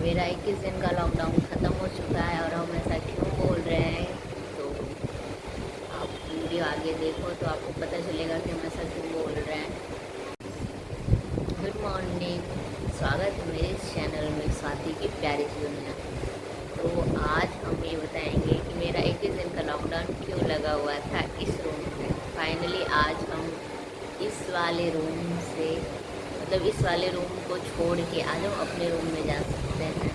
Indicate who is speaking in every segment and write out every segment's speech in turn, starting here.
Speaker 1: मेरा 21 दिन का लॉकडाउन ख़त्म हो चुका है और हम ऐसा क्यों बोल रहे हैं, तो आप वीडियो आगे देखो तो आपको पता चलेगा कि हम ऐसा क्यों बोल रहे हैं। गुड मॉर्निंग, स्वागत है मेरे इस चैनल में स्वाति की प्यारी सी दुनिया। तो आज हम ये बताएंगे कि मेरा 21 दिन का लॉकडाउन क्यों लगा हुआ था इस रूम में। फाइनली आज हम इस वाले रूम से इस वाले रूम को छोड़ के आज हम अपने रूम में जा सकते हैं।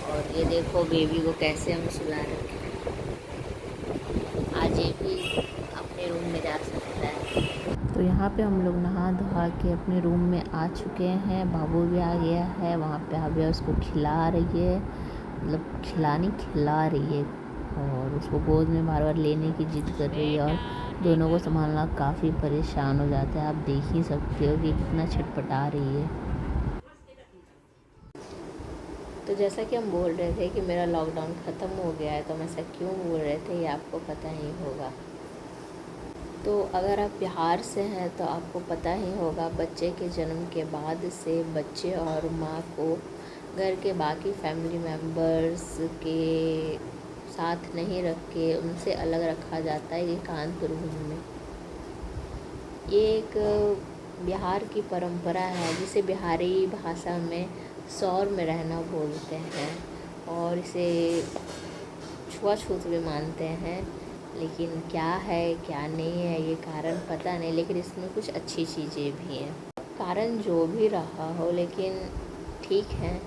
Speaker 1: और ये देखो बेबी को कैसे हम सुला रखे हैं। आज ये भी अपने रूम में जा सकता है। तो यहाँ पे हम लोग नहा धोआ के अपने रूम में आ चुके हैं। बाबू भी आ गया है, वहाँ पे आबिया उसको खिला रही है, मतलब खिला रही है और उसको गोद में बार बार लेने की जिद कर रही है और दोनों को संभालना काफ़ी परेशान हो जाता है। आप देख ही सकते हो कि कितना छटपटा रही है। तो जैसा कि हम बोल रहे थे कि मेरा लॉकडाउन ख़त्म हो गया है, तो हम ऐसा क्यों बोल रहे थे ये आपको पता ही होगा। तो अगर आप बिहार से हैं तो आपको पता ही होगा, बच्चे के जन्म के बाद से बच्चे और माँ को घर के बाकी फैमिली मेम्बर्स के साथ नहीं रख के उनसे अलग रखा जाता है एकांत रूम में। ये एक बिहार की परंपरा है जिसे बिहारी भाषा में सौर में रहना बोलते हैं और इसे छुआछूत भी मानते हैं। लेकिन क्या है क्या नहीं है ये कारण पता नहीं, लेकिन इसमें कुछ अच्छी चीज़ें भी हैं। कारण जो भी रहा हो, लेकिन ठीक है,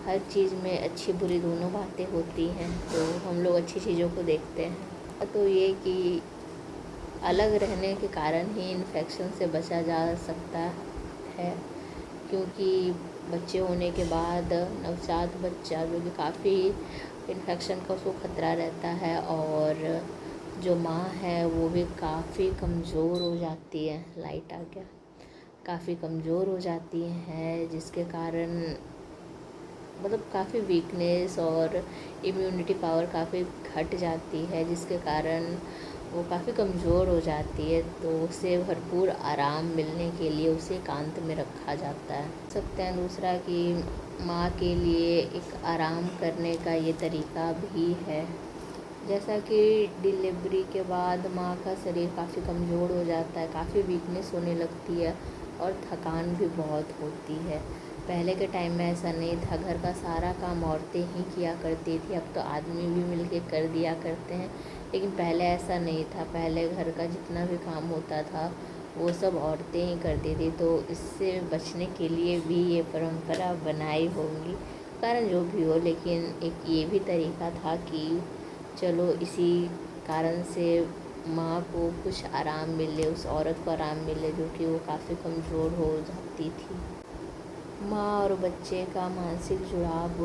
Speaker 1: हर चीज़ में अच्छी बुरी दोनों बातें होती हैं, तो हम लोग अच्छी चीज़ों को देखते हैं। तो ये कि अलग रहने के कारण ही इन्फेक्शन से बचा जा सकता है, क्योंकि बच्चे होने के बाद नवजात बच्चा जो कि काफ़ी इन्फेक्शन का उसको खतरा रहता है और जो माँ है वो भी काफ़ी कमज़ोर हो जाती है। लाइट आ गया, काफ़ी कमज़ोर हो जाती है, जिसके कारण मतलब काफ़ी वीकनेस और इम्यूनिटी पावर काफ़ी घट जाती है, जिसके कारण वो काफ़ी कमज़ोर हो जाती है। तो उसे भरपूर आराम मिलने के लिए उसे एकांत में रखा जाता है। सकते हैं दूसरा कि माँ के लिए एक आराम करने का ये तरीका भी है। जैसा कि डिलीवरी के बाद माँ का शरीर काफ़ी कमज़ोर हो जाता है, काफ़ी वीकनेस होने लगती है और थकान भी बहुत होती है। पहले के टाइम में ऐसा नहीं था, घर का सारा काम औरतें ही किया करती थी। अब तो आदमी भी मिलके कर दिया करते हैं, लेकिन पहले ऐसा नहीं था। पहले घर का जितना भी काम होता था वो सब औरतें ही करती थी। तो इससे बचने के लिए भी ये परंपरा बनाई होंगी, कारण जो भी हो, लेकिन एक ये भी तरीका था कि चलो इसी कारण से माँ को कुछ आराम मिले, उस औरत को आराम मिले जो कि वो काफ़ी कमज़ोर हो जाती थी। माँ और बच्चे का मानसिक जुड़ाव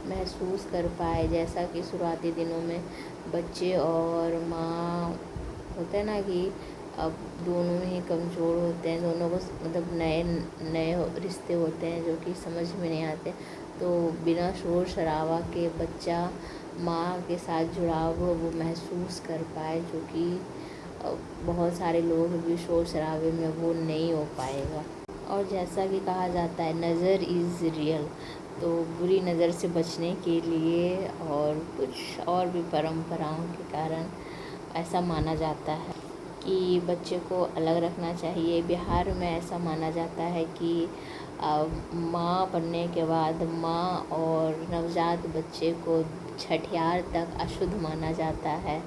Speaker 1: महसूस कर पाए, जैसा कि शुरुआती दिनों में बच्चे और माँ होता है ना कि अब दोनों ही कमज़ोर होते हैं, दोनों को मतलब नए नए रिश्ते होते हैं जो कि समझ में नहीं आते। तो बिना शोर शराबा के बच्चा माँ के साथ जुड़ाव वो महसूस कर पाए, जो कि बहुत सारे लोग भी शोर शराबे में वो नहीं हो पाएगा। और जैसा कि कहा जाता है नज़र इज़ रियल, तो बुरी नज़र से बचने के लिए और कुछ और भी परंपराओं के कारण ऐसा माना जाता है कि बच्चे को अलग रखना चाहिए। बिहार में ऐसा माना जाता है कि माँ बनने के बाद माँ और नवजात बच्चे को छठियार तक अशुद्ध माना जाता है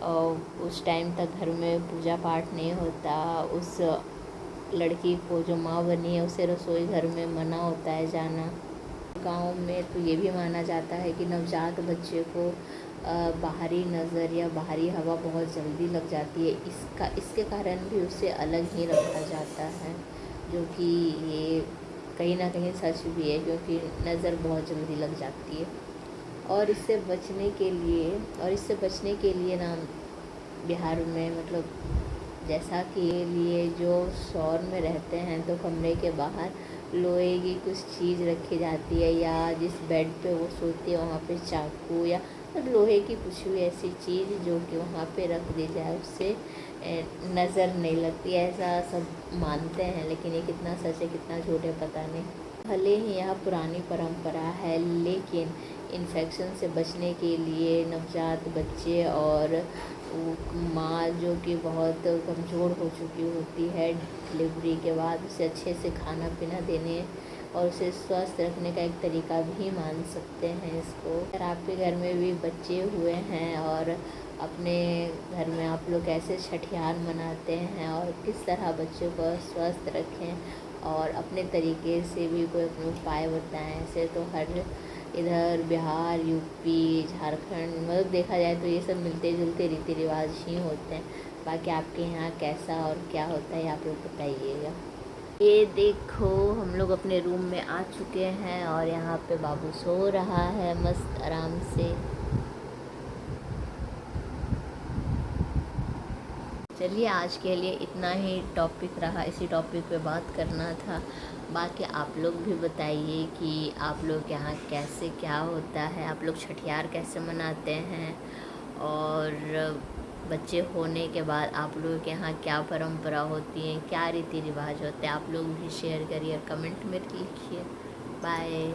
Speaker 1: और उस टाइम तक घर में पूजा पाठ नहीं होता। उस लड़की को जो माँ बनी है उसे रसोई घर में मना होता है जाना। गांव में तो ये भी माना जाता है कि नवजात बच्चे को बाहरी नज़र या बाहरी हवा बहुत जल्दी लग जाती है, इसके कारण भी उसे अलग ही रखा जाता है, जो कि ये कहीं ना कहीं सच भी है, क्योंकि नज़र बहुत जल्दी लग जाती है। और इससे बचने के लिए ना बिहार में मतलब जैसा कि लिए जो शहर में रहते हैं तो कमरे के बाहर लोहे की कुछ चीज़ रखी जाती है, या जिस बेड पे वो सोती है वहाँ पे चाकू या लोहे की कुछ भी ऐसी चीज़ जो कि वहाँ पे रख दी जाए, उससे नज़र नहीं लगती, ऐसा सब मानते हैं। लेकिन ये कितना सच है कितना झूठ है पता नहीं। भले ही यह पुरानी परंपरा है, लेकिन इन्फेक्शन से बचने के लिए नवजात बच्चे और माँ जो कि बहुत कमज़ोर हो चुकी होती है डिलीवरी के बाद, उसे अच्छे से खाना पीना देने और उसे स्वस्थ रखने का एक तरीका भी मान सकते हैं इसको। अगर आपके घर में भी बच्चे हुए हैं और अपने घर में आप लोग कैसे छठियार मनाते हैं और किस तरह बच्चों को स्वस्थ रखें और अपने तरीके से भी कोई अपने उपाय बताएं। ऐसे तो हर इधर बिहार, यूपी, झारखंड मतलब देखा जाए तो ये सब मिलते जुलते रीति रिवाज ही होते हैं। बाकी आपके यहाँ कैसा और क्या होता है आप लोग बताइएगा। ये देखो हम लोग अपने रूम में आ चुके हैं और यहाँ पे बाबू सो रहा है मस्त आराम से। चलिए आज के लिए इतना ही टॉपिक रहा, इसी टॉपिक पे बात करना था। बाकी आप लोग भी बताइए कि आप लोग यहाँ कैसे क्या होता है, आप लोग छठियार कैसे मनाते हैं और बच्चे होने के बाद आप लोगों के यहाँ क्या परंपरा होती है, क्या रीति रिवाज होते हैं, आप लोग भी शेयर करिए और कमेंट में लिखिए। बाय।